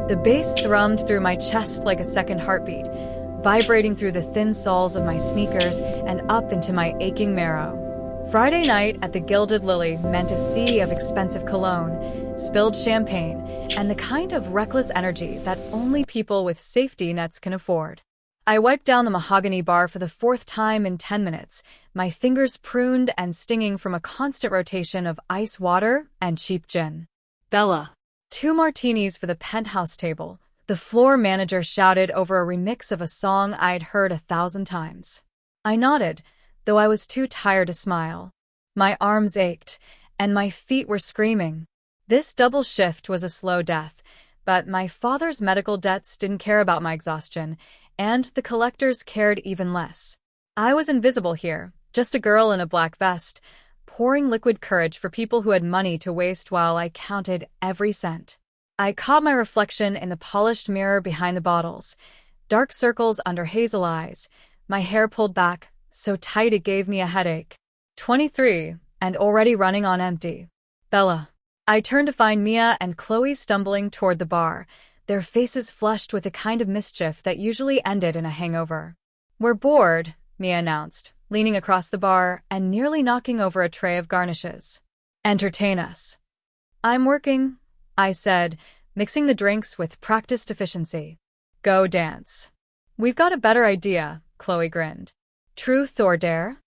The bass thrummed through my chest like a second heartbeat, vibrating through the thin soles of my sneakers and up into my aching marrow. Friday night at the Gilded Lily meant a sea of expensive cologne, spilled champagne, and the kind of reckless energy that only people with safety nets can afford. I wiped down the mahogany bar for the fourth time in 10 minutes, my fingers pruned and stinging from a constant rotation of ice water and cheap gin. Bella. 2 martinis for the penthouse table, the floor manager shouted over a remix of a song I'd heard 1,000 times. I nodded, though I was too tired to smile. My arms ached, and my feet were screaming. This double shift was a slow death, but my father's medical debts didn't care about my exhaustion, and the collectors cared even less. I was invisible here, just a girl in a black vest, pouring liquid courage for people who had money to waste while I counted every cent. I caught my reflection in the polished mirror behind the bottles, dark circles under hazel eyes, my hair pulled back, so tight it gave me a headache. 23, and already running on empty. Bella. I turned to find Mia and Chloe stumbling toward the bar, their faces flushed with the kind of mischief that usually ended in a hangover. We're bored, Mia announced, leaning across the bar and nearly knocking over a tray of garnishes. Entertain us. I'm working, I said, mixing the drinks with practiced efficiency. Go dance. We've got a better idea, Chloe grinned. Truth or dare?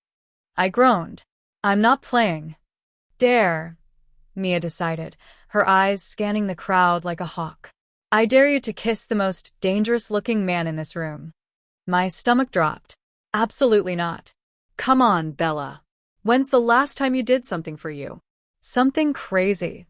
I groaned. I'm not playing. Dare, Mia decided, her eyes scanning the crowd like a hawk. I dare you to kiss the most dangerous-looking man in this room. My stomach dropped. Absolutely not. Come on, Bella. When's the last time you did something for you? Something crazy.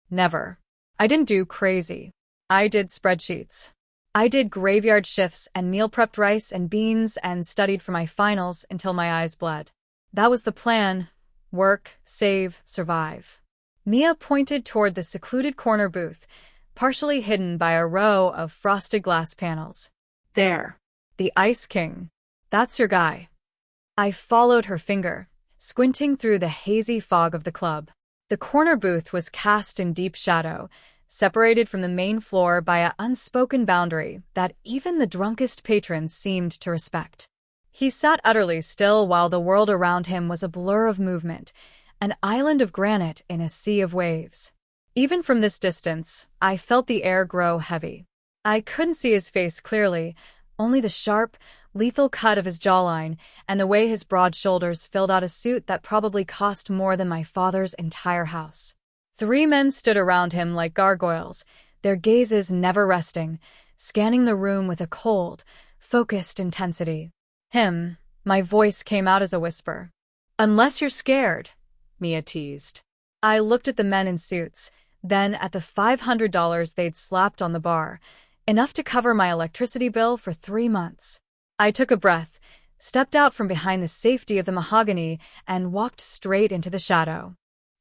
Never. I didn't do crazy. I did spreadsheets. I did graveyard shifts and meal prepped rice and beans and studied for my finals until my eyes bled. That was the plan. Work, save, survive. Mia pointed toward the secluded corner booth, partially hidden by a row of frosted glass panels. There. The Ice King. That's your guy. I followed her finger, squinting through the hazy fog of the club. The corner booth was cast in deep shadow, separated from the main floor by an unspoken boundary that even the drunkest patrons seemed to respect. He sat utterly still while the world around him was a blur of movement, an island of granite in a sea of waves. Even from this distance, I felt the air grow heavy. I couldn't see his face clearly, only the sharp, lethal cut of his jawline and the way his broad shoulders filled out a suit that probably cost more than my father's entire house. 3 men stood around him like gargoyles, their gazes never resting, scanning the room with a cold, focused intensity. My voice came out as a whisper. Unless you're scared, Mia teased. I looked at the men in suits, then at the $500 they'd slapped on the bar, enough to cover my electricity bill for 3 months. I took a breath, stepped out from behind the safety of the mahogany, and walked straight into the shadow.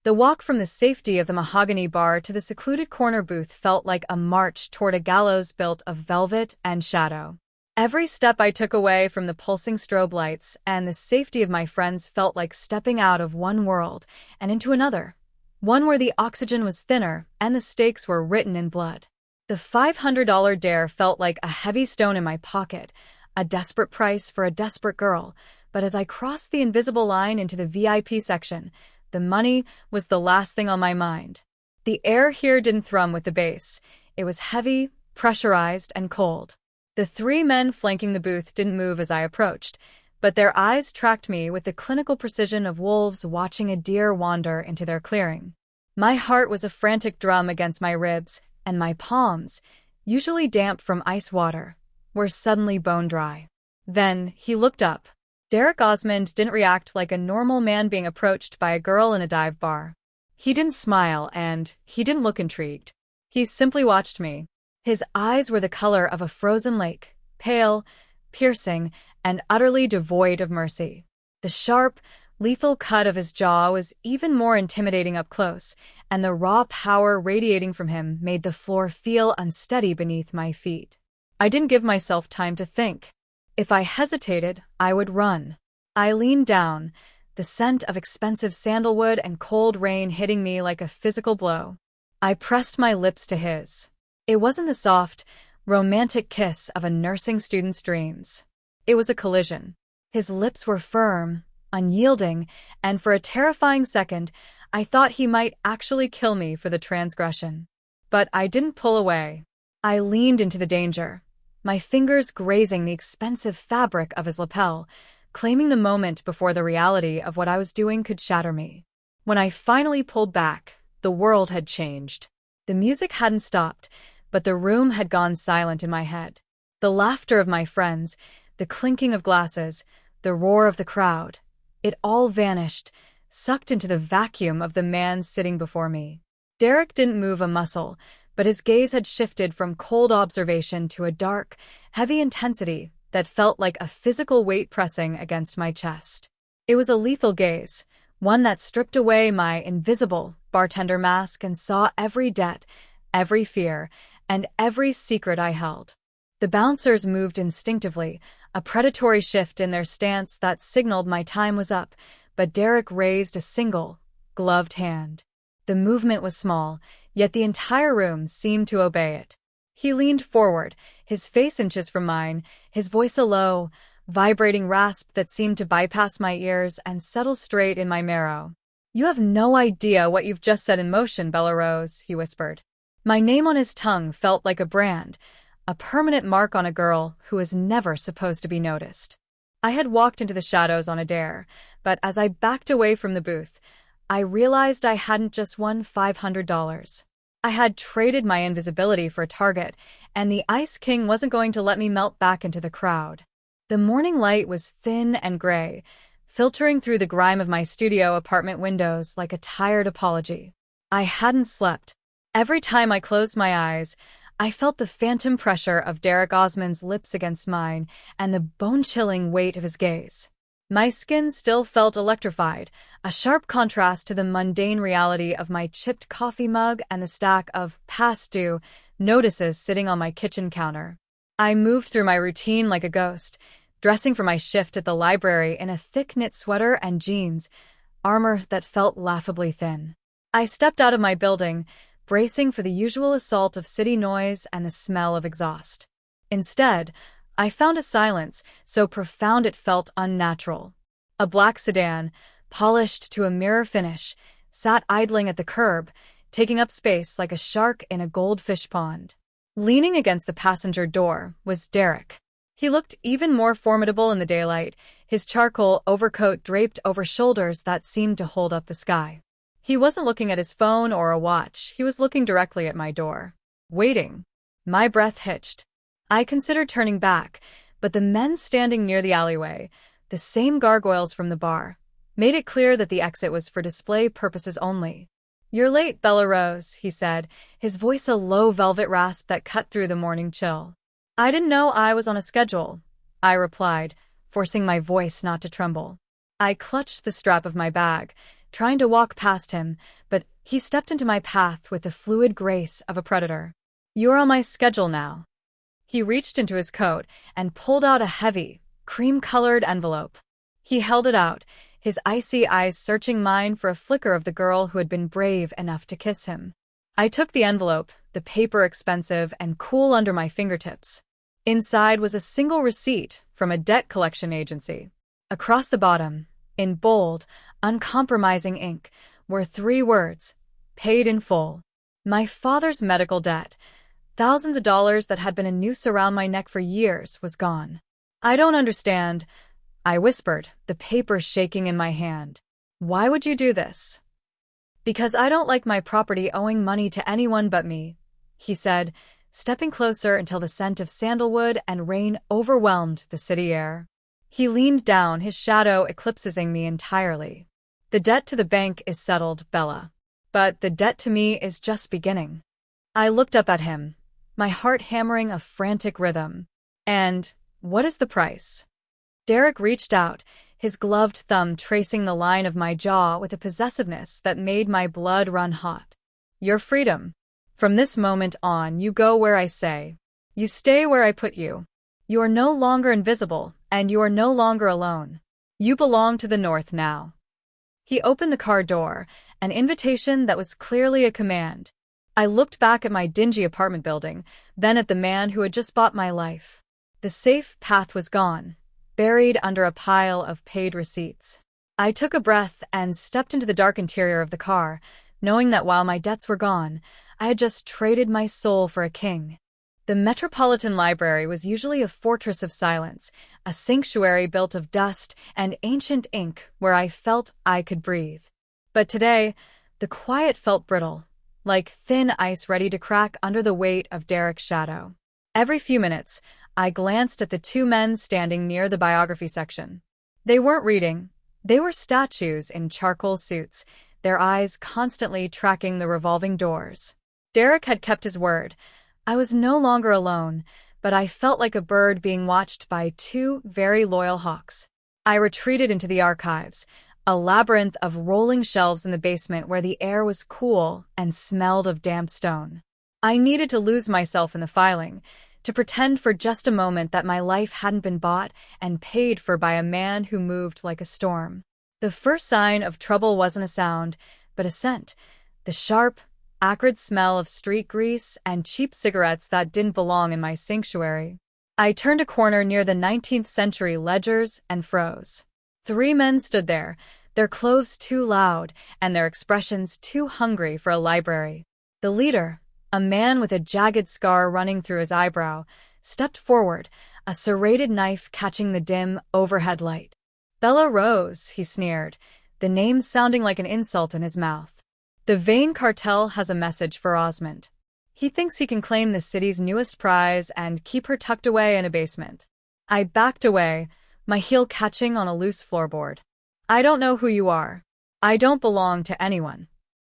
The walk from the safety of the mahogany bar to the secluded corner booth felt like a march toward a gallows built of velvet and shadow. Every step I took away from the pulsing strobe lights and the safety of my friends felt like stepping out of one world and into another, one where the oxygen was thinner and the stakes were written in blood. The $500 dare felt like a heavy stone in my pocket, a desperate price for a desperate girl, but as I crossed the invisible line into the VIP section, the money was the last thing on my mind. The air here didn't thrum with the bass. It was heavy, pressurized, and cold. The 3 men flanking the booth didn't move as I approached, but their eyes tracked me with the clinical precision of wolves watching a deer wander into their clearing. My heart was a frantic drum against my ribs, and my palms, usually damp from ice water, were suddenly bone dry. Then he looked up. Derrick Osmond didn't react like a normal man being approached by a girl in a dive bar. He didn't smile, and he didn't look intrigued. He simply watched me. His eyes were the color of a frozen lake, pale, piercing, and utterly devoid of mercy. The sharp, lethal cut of his jaw was even more intimidating up close, and the raw power radiating from him made the floor feel unsteady beneath my feet. I didn't give myself time to think. If I hesitated, I would run. I leaned down, the scent of expensive sandalwood and cold rain hitting me like a physical blow. I pressed my lips to his. It wasn't the soft, romantic kiss of a nursing student's dreams. It was a collision. His lips were firm, unyielding, and for a terrifying second, I thought he might actually kill me for the transgression. But I didn't pull away. I leaned into the danger, my fingers grazing the expensive fabric of his lapel, claiming the moment before the reality of what I was doing could shatter me. When I finally pulled back, the world had changed. The music hadn't stopped, but the room had gone silent in my head. The laughter of my friends, the clinking of glasses, the roar of the crowd, it all vanished, sucked into the vacuum of the man sitting before me. Derrick didn't move a muscle, but his gaze had shifted from cold observation to a dark, heavy intensity that felt like a physical weight pressing against my chest. It was a lethal gaze, one that stripped away my invisible bartender mask and saw every debt, every fear, and every secret I held. The bouncers moved instinctively, a predatory shift in their stance that signaled my time was up, but Derrick raised a single, gloved hand. The movement was small, yet the entire room seemed to obey it. He leaned forward, his face inches from mine, his voice a low, vibrating rasp that seemed to bypass my ears and settle straight in my marrow. "You have no idea what you've just set in motion, Bella Rose," he whispered. My name on his tongue felt like a brand, a permanent mark on a girl who was never supposed to be noticed. I had walked into the shadows on a dare, but as I backed away from the booth, I realized I hadn't just won $500. I had traded my invisibility for a target, and the Ice King wasn't going to let me melt back into the crowd. The morning light was thin and gray, filtering through the grime of my studio apartment windows like a tired apology. I hadn't slept. Every time I closed my eyes, I felt the phantom pressure of Derrick Osmond's lips against mine and the bone-chilling weight of his gaze. My skin still felt electrified, a sharp contrast to the mundane reality of my chipped coffee mug and the stack of past-due notices sitting on my kitchen counter. I moved through my routine like a ghost, dressing for my shift at the library in a thick-knit sweater and jeans, armor that felt laughably thin. I stepped out of my building, bracing for the usual assault of city noise and the smell of exhaust. Instead, I found a silence so profound it felt unnatural. A black sedan, polished to a mirror finish, sat idling at the curb, taking up space like a shark in a goldfish pond. Leaning against the passenger door was Derrick. He looked even more formidable in the daylight, his charcoal overcoat draped over shoulders that seemed to hold up the sky. He wasn't looking at his phone or a watch, he was looking directly at my door. Waiting. My breath hitched. I considered turning back, but the men standing near the alleyway, the same gargoyles from the bar, made it clear that the exit was for display purposes only. "You're late, Bella Rose," he said, his voice a low velvet rasp that cut through the morning chill. "I didn't know I was on a schedule," I replied, forcing my voice not to tremble. I clutched the strap of my bag, trying to walk past him, but he stepped into my path with the fluid grace of a predator. "You're on my schedule now." He reached into his coat and pulled out a heavy, cream-colored envelope. He held it out, his icy eyes searching mine for a flicker of the girl who had been brave enough to kiss him. I took the envelope, the paper expensive and cool under my fingertips. Inside was a single receipt from a debt collection agency. Across the bottom, in bold, uncompromising ink, were 3 words, "Paid in full." My father's medical debt, thousands of dollars that had been a noose around my neck for years, was gone. "I don't understand," I whispered, the paper shaking in my hand. "Why would you do this?" "Because I don't like my property owing money to anyone but me," he said, stepping closer until the scent of sandalwood and rain overwhelmed the city air. He leaned down, his shadow eclipsing me entirely. "The debt to the bank is settled, Bella. But the debt to me is just beginning." I looked up at him, my heart hammering a frantic rhythm. "And what is the price?" Derrick reached out, his gloved thumb tracing the line of my jaw with a possessiveness that made my blood run hot. "Your freedom. From this moment on, you go where I say. You stay where I put you. You are no longer invisible, and you are no longer alone. You belong to the North now." He opened the car door, an invitation that was clearly a command. I looked back at my dingy apartment building, then at the man who had just bought my life. The safe path was gone, buried under a pile of paid receipts. I took a breath and stepped into the dark interior of the car, knowing that while my debts were gone, I had just traded my soul for a king. The Metropolitan Library was usually a fortress of silence, a sanctuary built of dust and ancient ink where I felt I could breathe. But today, the quiet felt brittle, like thin ice ready to crack under the weight of Derrick's shadow. Every few minutes, I glanced at the two men standing near the biography section. They weren't reading. They were statues in charcoal suits, their eyes constantly tracking the revolving doors. Derrick had kept his word. I was no longer alone, but I felt like a bird being watched by two very loyal hawks. I retreated into the archives, a labyrinth of rolling shelves in the basement where the air was cool and smelled of damp stone. I needed to lose myself in the filing, to pretend for just a moment that my life hadn't been bought and paid for by a man who moved like a storm. The first sign of trouble wasn't a sound, but a scent, the sharp, acrid smell of street grease and cheap cigarettes that didn't belong in my sanctuary. I turned a corner near the 19th century ledgers and froze. Three men stood there, their clothes too loud and their expressions too hungry for a library. The leader, a man with a jagged scar running through his eyebrow, stepped forward, a serrated knife catching the dim overhead light. "Bella Rose," he sneered, the name sounding like an insult in his mouth. "The Vane cartel has a message for Osmond. He thinks he can claim the city's newest prize and keep her tucked away in a basement." I backed away, my heel catching on a loose floorboard. "I don't know who you are. I don't belong to anyone."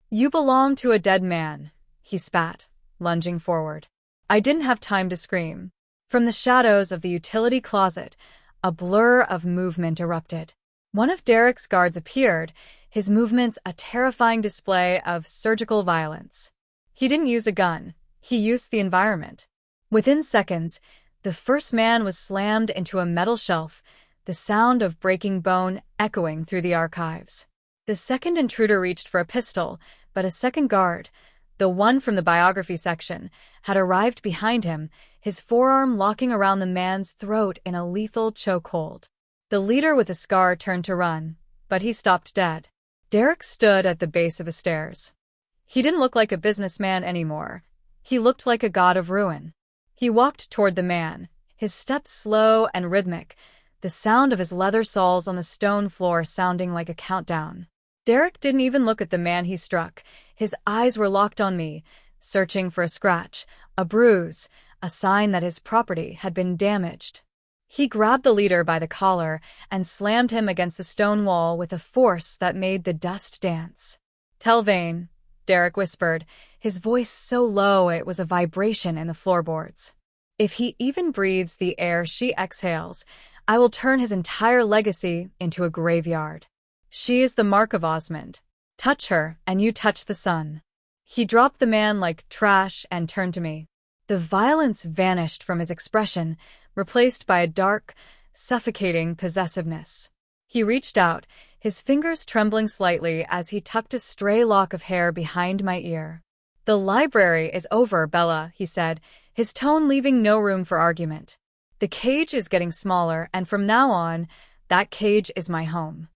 "You belong to a dead man," he spat, lunging forward. I didn't have time to scream. From the shadows of the utility closet, a blur of movement erupted. One of Derrick's guards appeared, his movements a terrifying display of surgical violence. He didn't use a gun, he used the environment. Within seconds, the first man was slammed into a metal shelf, the sound of breaking bone echoing through the archives. The second intruder reached for a pistol, but a second guard, the one from the biography section, had arrived behind him, his forearm locking around the man's throat in a lethal chokehold. The leader with the scar turned to run, but he stopped dead. Derrick stood at the base of the stairs. He didn't look like a businessman anymore. He looked like a god of ruin. He walked toward the man, his steps slow and rhythmic, the sound of his leather soles on the stone floor sounding like a countdown. Derrick didn't even look at the man he struck. His eyes were locked on me, searching for a scratch, a bruise, a sign that his property had been damaged. He grabbed the leader by the collar and slammed him against the stone wall with a force that made the dust dance. "Tell Vane," Derrick whispered, his voice so low it was a vibration in the floorboards. "If he even breathes the air she exhales, I will turn his entire legacy into a graveyard. She is the mark of Osmond. Touch her, and you touch the sun." He dropped the man like trash and turned to me. The violence vanished from his expression, replaced by a dark, suffocating possessiveness. He reached out, his fingers trembling slightly as he tucked a stray lock of hair behind my ear. "The library is over, Bella," he said, his tone leaving no room for argument. "The cage is getting smaller, and from now on, that cage is my home."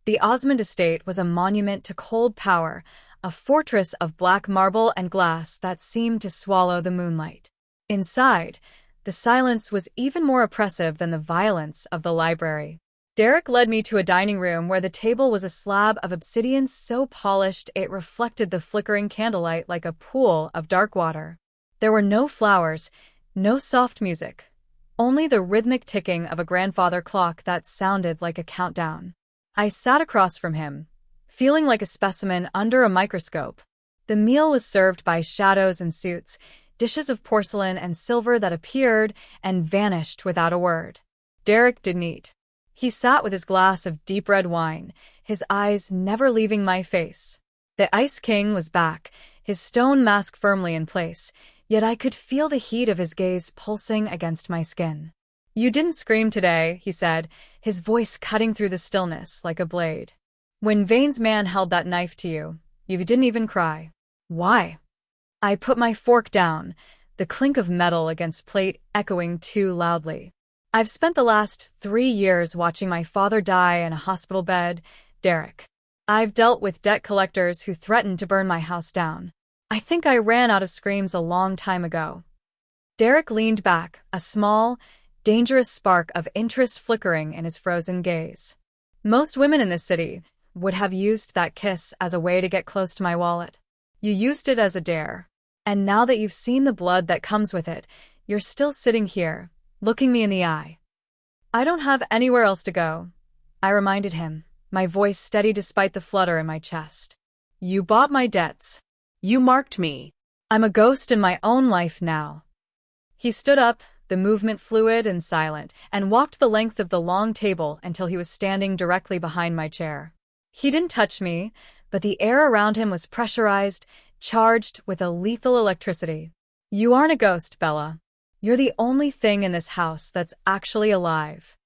The Osmond estate was a monument to cold power, a fortress of black marble and glass that seemed to swallow the moonlight. Inside, the silence was even more oppressive than the violence of the library. Derrick led me to a dining room where the table was a slab of obsidian so polished it reflected the flickering candlelight like a pool of dark water. There were no flowers, no soft music, only the rhythmic ticking of a grandfather clock that sounded like a countdown. I sat across from him, feeling like a specimen under a microscope. The meal was served by shadows and suits, dishes of porcelain and silver that appeared and vanished without a word. Derrick didn't eat. He sat with his glass of deep red wine, his eyes never leaving my face. The Ice King was back, his stone mask firmly in place, yet I could feel the heat of his gaze pulsing against my skin. "You didn't scream today," he said, his voice cutting through the stillness like a blade. "When Vane's man held that knife to you, you didn't even cry. Why?" I put my fork down, the clink of metal against plate echoing too loudly. I've spent the last 3 years watching my father die in a hospital bed, Derrick. I've dealt with debt collectors who threatened to burn my house down. I think I ran out of screams a long time ago. Derrick leaned back, a small, dangerous spark of interest flickering in his frozen gaze. Most women in this city would have used that kiss as a way to get close to my wallet. You used it as a dare. And now that you've seen the blood that comes with it, you're still sitting here, looking me in the eye. I don't have anywhere else to go, I reminded him, my voice steady despite the flutter in my chest. You bought my debts. You marked me. I'm a ghost in my own life now. He stood up, the movement fluid and silent, and walked the length of the long table until he was standing directly behind my chair. He didn't touch me, but the air around him was pressurized, charged with a lethal electricity. You aren't a ghost, Bella. You're the only thing in this house that's actually alive.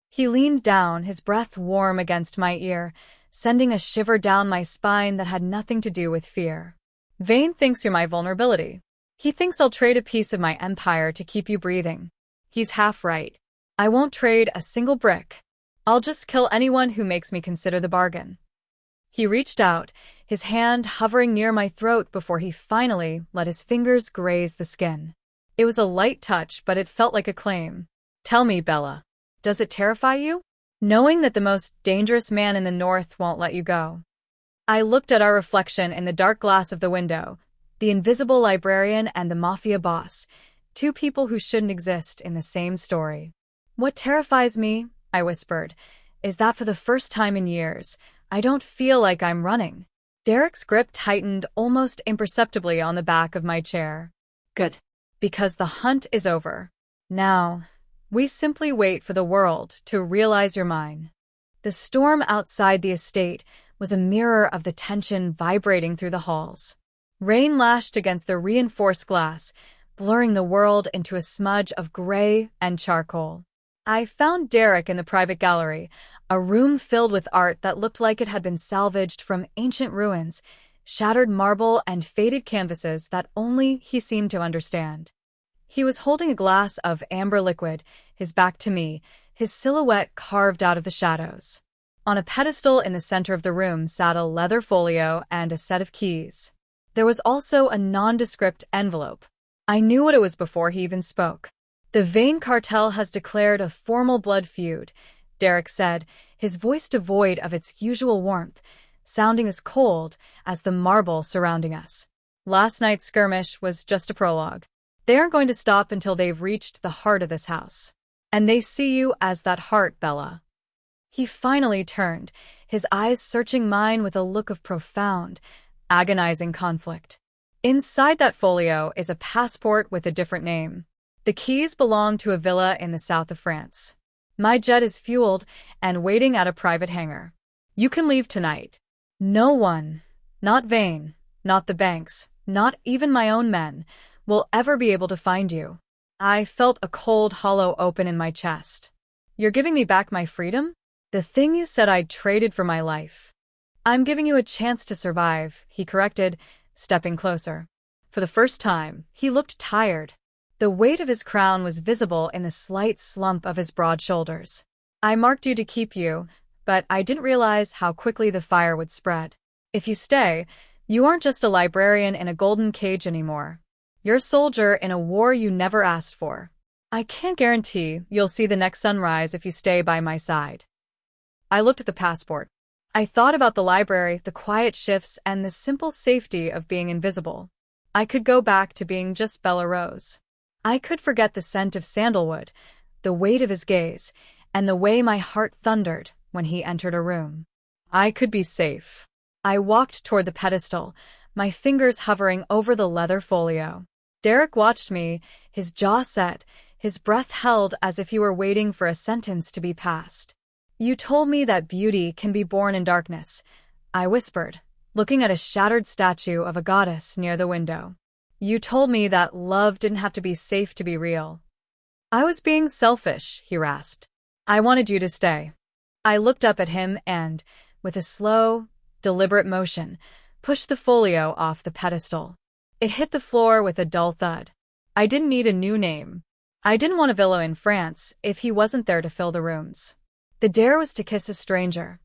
He leaned down, his breath warm against my ear, sending a shiver down my spine that had nothing to do with fear. Vane thinks you're my vulnerability. He thinks I'll trade a piece of my empire to keep you breathing. He's half right. I won't trade a single brick. I'll just kill anyone who makes me consider the bargain. He reached out, his hand hovering near my throat before he finally let his fingers graze the skin. It was a light touch, but it felt like a claim. Tell me, Bella, does it terrify you? Knowing that the most dangerous man in the North won't let you go. I looked at our reflection in the dark glass of the window, the invisible librarian and the Mafia boss, two people who shouldn't exist in the same story. What terrifies me, I whispered, is that for the first time in years, I don't feel like I'm running. Derrick's grip tightened almost imperceptibly on the back of my chair. Good. Because the hunt is over. Now, we simply wait for the world to realize you're mine. The storm outside the estate was a mirror of the tension vibrating through the halls. Rain lashed against the reinforced glass, blurring the world into a smudge of gray and charcoal. I found Derrick in the private gallery, a room filled with art that looked like it had been salvaged from ancient ruins, shattered marble and faded canvases that only he seemed to understand. He was holding a glass of amber liquid, his back to me, his silhouette carved out of the shadows. On a pedestal in the center of the room sat a leather folio and a set of keys. There was also a nondescript envelope. I knew what it was before he even spoke. The Vane cartel has declared a formal blood feud, Derrick said, his voice devoid of its usual warmth, sounding as cold as the marble surrounding us. Last night's skirmish was just a prologue. They aren't going to stop until they've reached the heart of this house. And they see you as that heart, Bella. He finally turned, his eyes searching mine with a look of profound, agonizing conflict. Inside that folio is a passport with a different name. The keys belong to a villa in the south of France. My jet is fueled and waiting at a private hangar. You can leave tonight. No one, not Vane, not the banks, not even my own men, will ever be able to find you. I felt a cold hollow open in my chest. You're giving me back my freedom? The thing you said I'd traded for my life. I'm giving you a chance to survive, he corrected, stepping closer. For the first time, he looked tired. The weight of his crown was visible in the slight slump of his broad shoulders. I marked you to keep you, but I didn't realize how quickly the fire would spread. If you stay, you aren't just a librarian in a golden cage anymore. You're a soldier in a war you never asked for. I can't guarantee you'll see the next sunrise if you stay by my side. I looked at the passport. I thought about the library, the quiet shifts, and the simple safety of being invisible. I could go back to being just Bella Rose. I could forget the scent of sandalwood, the weight of his gaze, and the way my heart thundered when he entered a room. I could be safe. I walked toward the pedestal, my fingers hovering over the leather folio. Derrick watched me, his jaw set, his breath held as if he were waiting for a sentence to be passed. You told me that beauty can be born in darkness, I whispered, looking at a shattered statue of a goddess near the window. You told me that love didn't have to be safe to be real. I was being selfish, he rasped. I wanted you to stay. I looked up at him and, with a slow, deliberate motion, pushed the folio off the pedestal. It hit the floor with a dull thud. I didn't need a new name. I didn't want a villa in France if he wasn't there to fill the rooms. The dare was to kiss a stranger,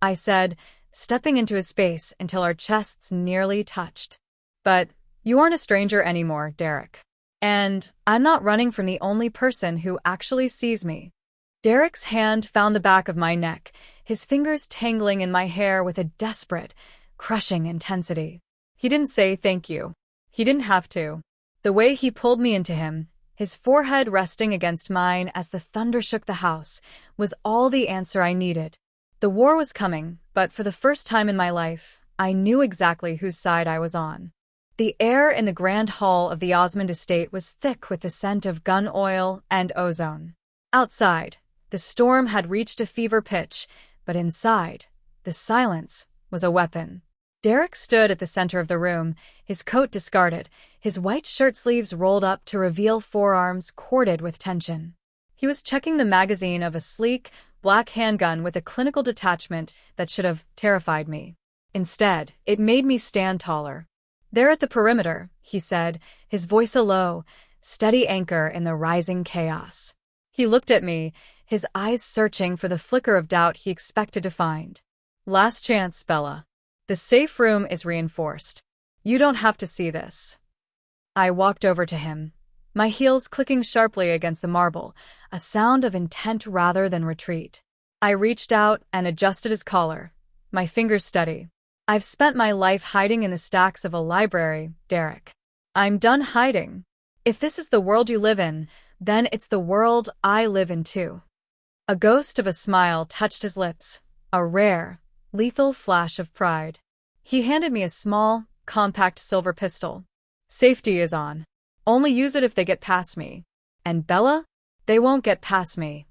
I said, stepping into his space until our chests nearly touched. But you aren't a stranger anymore, Derrick. And I'm not running from the only person who actually sees me. Derrick's hand found the back of my neck, his fingers tangling in my hair with a desperate, crushing intensity. He didn't say thank you. He didn't have to. The way he pulled me into him, his forehead resting against mine as the thunder shook the house, was all the answer I needed. The war was coming, but for the first time in my life, I knew exactly whose side I was on. The air in the grand hall of the Osmond estate was thick with the scent of gun oil and ozone. Outside, the storm had reached a fever pitch, but inside, the silence was a weapon. Derrick stood at the center of the room, his coat discarded, his white shirt sleeves rolled up to reveal forearms corded with tension. He was checking the magazine of a sleek, black handgun with a clinical detachment that should have terrified me. Instead, it made me stand taller. "There at the perimeter," he said, his voice a low, steady anchor in the rising chaos. He looked at me, his eyes searching for the flicker of doubt he expected to find. "Last chance, Bella. The safe room is reinforced. You don't have to see this." I walked over to him, my heels clicking sharply against the marble, a sound of intent rather than retreat. I reached out and adjusted his collar, my fingers steady. "I've spent my life hiding in the stacks of a library, Derrick. I'm done hiding. If this is the world you live in, then it's the world I live in too." A ghost of a smile touched his lips, a rare, lethal flash of pride. He handed me a small, compact silver pistol. "Safety is on. Only use it if they get past me. And Bella? They won't get past me."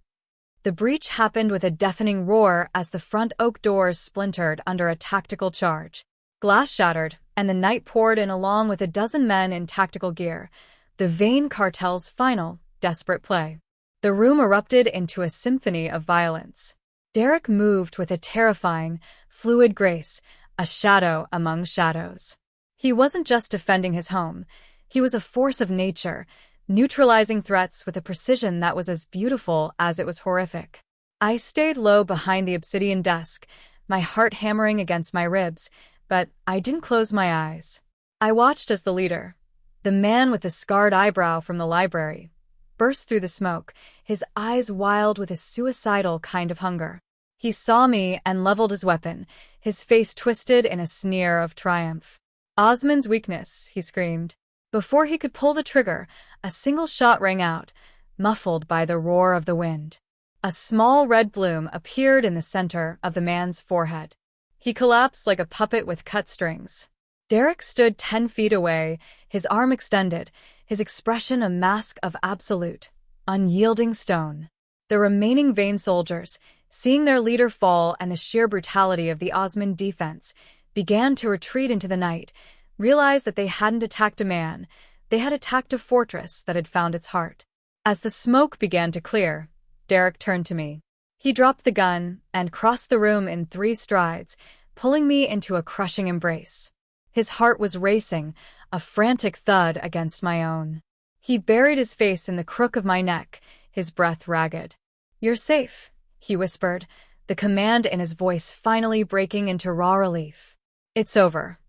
The breach happened with a deafening roar as the front oak doors splintered under a tactical charge. Glass shattered, and the night poured in along with a dozen men in tactical gear, the Vane cartel's final, desperate play. The room erupted into a symphony of violence. Derrick moved with a terrifying, fluid grace, a shadow among shadows. He wasn't just defending his home. He was a force of nature, neutralizing threats with a precision that was as beautiful as it was horrific. I stayed low behind the obsidian desk, my heart hammering against my ribs, but I didn't close my eyes. I watched as the leader, the man with the scarred eyebrow from the library, burst through the smoke, his eyes wild with a suicidal kind of hunger. He saw me and leveled his weapon, his face twisted in a sneer of triumph. "Osmond's weakness," he screamed. Before he could pull the trigger, a single shot rang out, muffled by the roar of the wind. A small red bloom appeared in the center of the man's forehead. He collapsed like a puppet with cut strings. Derrick stood 10 feet away, his arm extended, his expression a mask of absolute, unyielding stone. The remaining Vane soldiers, seeing their leader fall and the sheer brutality of the Osmond defense, began to retreat into the night, realized that they hadn't attacked a man, they had attacked a fortress that had found its heart. As the smoke began to clear, Derrick turned to me. He dropped the gun and crossed the room in 3 strides, pulling me into a crushing embrace. His heart was racing, a frantic thud against my own. He buried his face in the crook of my neck, his breath ragged. "You're safe," he whispered, the command in his voice finally breaking into raw relief. "It's over."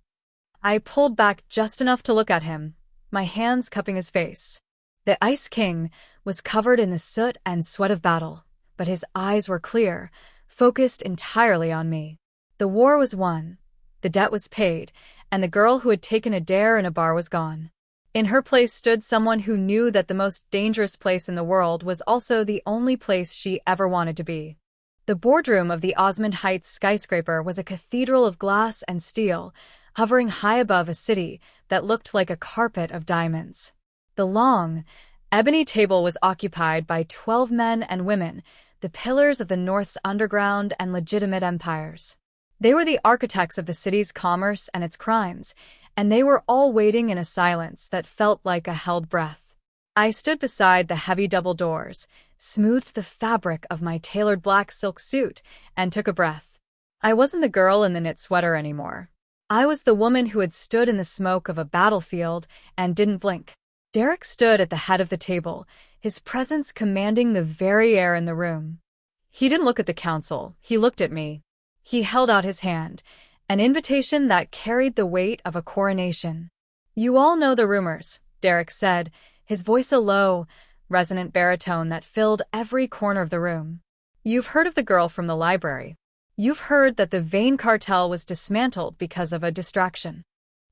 I pulled back just enough to look at him, my hands cupping his face. The Ice King was covered in the soot and sweat of battle, but his eyes were clear, focused entirely on me. The war was won, the debt was paid, and the girl who had taken a dare in a bar was gone. In her place stood someone who knew that the most dangerous place in the world was also the only place she ever wanted to be. The boardroom of the Osmond Heights skyscraper was a cathedral of glass and steel, hovering high above a city that looked like a carpet of diamonds. The long, ebony table was occupied by 12 men and women, the pillars of the North's underground and legitimate empires. They were the architects of the city's commerce and its crimes, and they were all waiting in a silence that felt like a held breath. I stood beside the heavy double doors, smoothed the fabric of my tailored black silk suit, and took a breath. I wasn't the girl in the knit sweater anymore. I was the woman who had stood in the smoke of a battlefield and didn't blink. Derrick stood at the head of the table, his presence commanding the very air in the room. He didn't look at the council, he looked at me. He held out his hand, an invitation that carried the weight of a coronation. "You all know the rumors," Derrick said, his voice a low, resonant baritone that filled every corner of the room. "You've heard of the girl from the library. You've heard that the Vane cartel was dismantled because of a distraction.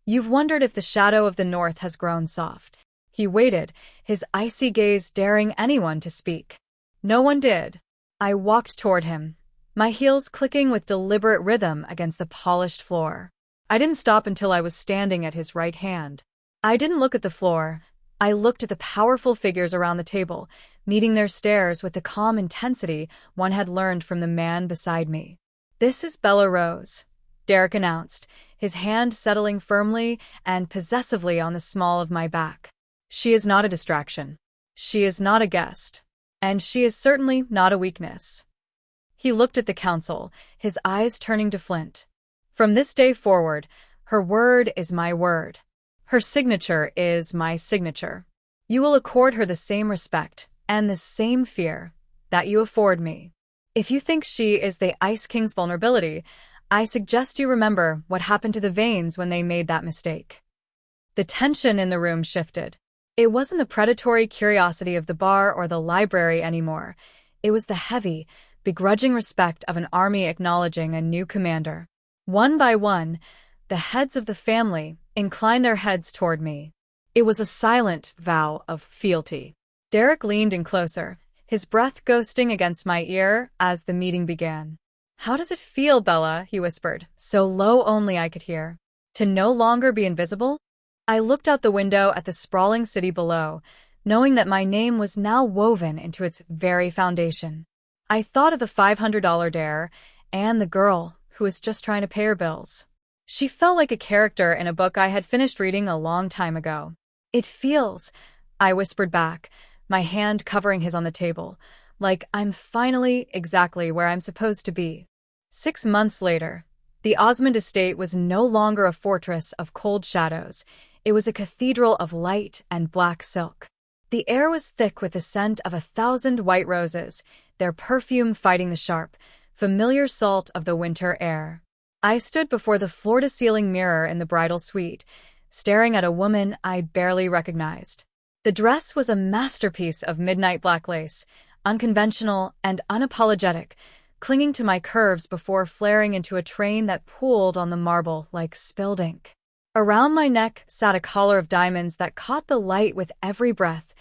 You've wondered if the shadow of the North has grown soft." He waited, his icy gaze daring anyone to speak. No one did. I walked toward him, my heels clicking with deliberate rhythm against the polished floor. I didn't stop until I was standing at his right hand. I didn't look at the floor. I looked at the powerful figures around the table, meeting their stares with the calm intensity one had learned from the man beside me. "This is Bella Rose," Derrick announced, his hand settling firmly and possessively on the small of my back. "She is not a distraction. She is not a guest. And she is certainly not a weakness." He looked at the council, his eyes turning to flint. "From this day forward, her word is my word. Her signature is my signature. You will accord her the same respect and the same fear that you afford me. If you think she is the Ice King's vulnerability, I suggest you remember what happened to the Vanes when they made that mistake." The tension in the room shifted. It wasn't the predatory curiosity of the bar or the library anymore. It was the heavy, begrudging respect of an army acknowledging a new commander. One by one, the heads of the family inclined their heads toward me. It was a silent vow of fealty. Derrick leaned in closer, his breath ghosting against my ear as the meeting began. "How does it feel, Bella?" he whispered, so low only I could hear. "To no longer be invisible?" I looked out the window at the sprawling city below, knowing that my name was now woven into its very foundation. I thought of the $500 dare and the girl who was just trying to pay her bills. She felt like a character in a book I had finished reading a long time ago. "It feels," I whispered back, my hand covering his on the table, "like I'm finally exactly where I'm supposed to be." 6 months later, the Osmond estate was no longer a fortress of cold shadows. It was a cathedral of light and black silk. The air was thick with the scent of 1,000 white roses, their perfume fighting the sharp, familiar salt of the winter air. I stood before the floor-to-ceiling mirror in the bridal suite, staring at a woman I barely recognized. The dress was a masterpiece of midnight black lace, unconventional and unapologetic, clinging to my curves before flaring into a train that pooled on the marble like spilled ink. Around my neck sat a collar of diamonds that caught the light with every breath,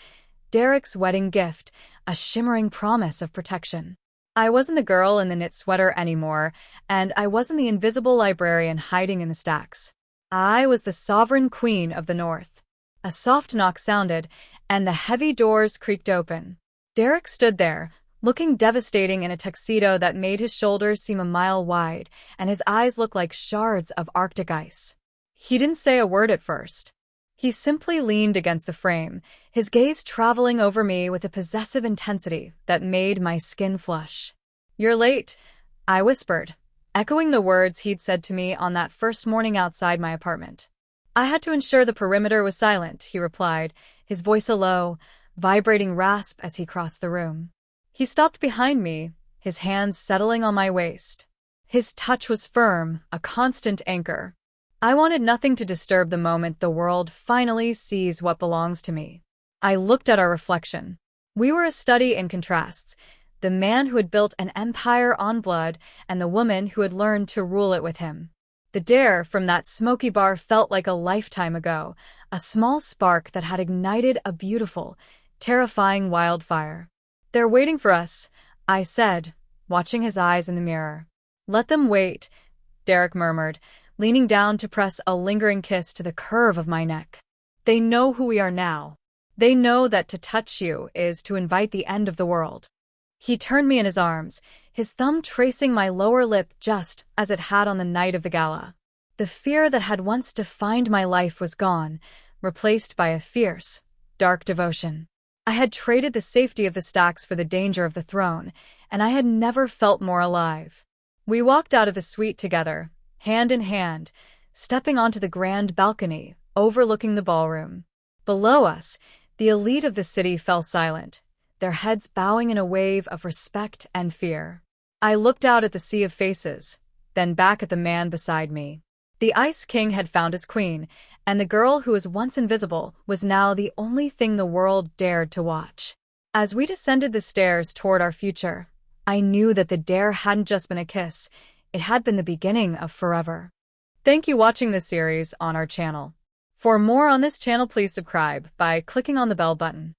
Derrick's wedding gift, a shimmering promise of protection. I wasn't the girl in the knit sweater anymore, and I wasn't the invisible librarian hiding in the stacks. I was the sovereign queen of the North. A soft knock sounded, and the heavy doors creaked open. Derrick stood there, looking devastating in a tuxedo that made his shoulders seem a mile wide, and his eyes looked like shards of Arctic ice. He didn't say a word at first. He simply leaned against the frame, his gaze traveling over me with a possessive intensity that made my skin flush. "You're late," I whispered, echoing the words he'd said to me on that first morning outside my apartment. "I had to ensure the perimeter was silent," he replied, his voice a low, vibrating rasp as he crossed the room. He stopped behind me, his hands settling on my waist. His touch was firm, a constant anchor. I wanted nothing to disturb the moment the world finally sees what belongs to me. I looked at our reflection. We were a study in contrasts, the man who had built an empire on blood and the woman who had learned to rule it with him. The dare from that smoky bar felt like a lifetime ago, a small spark that had ignited a beautiful, terrifying wildfire. "They're waiting for us," I said, watching his eyes in the mirror. "Let them wait," Derrick murmured, leaning down to press a lingering kiss to the curve of my neck. "They know who we are now. They know that to touch you is to invite the end of the world." He turned me in his arms, his thumb tracing my lower lip just as it had on the night of the gala. The fear that had once defined my life was gone, replaced by a fierce, dark devotion. I had traded the safety of the stacks for the danger of the throne, and I had never felt more alive. We walked out of the suite together, hand in hand, stepping onto the grand balcony overlooking the ballroom. Below us, the elite of the city fell silent, their heads bowing in a wave of respect and fear. I looked out at the sea of faces, then back at the man beside me. The Ice King had found his queen, and the girl who was once invisible was now the only thing the world dared to watch. As we descended the stairs toward our future, I knew that the dare hadn't just been a kiss, it had been the beginning of forever. Thank you for watching this series on our channel. For more on this channel, please subscribe by clicking on the bell button.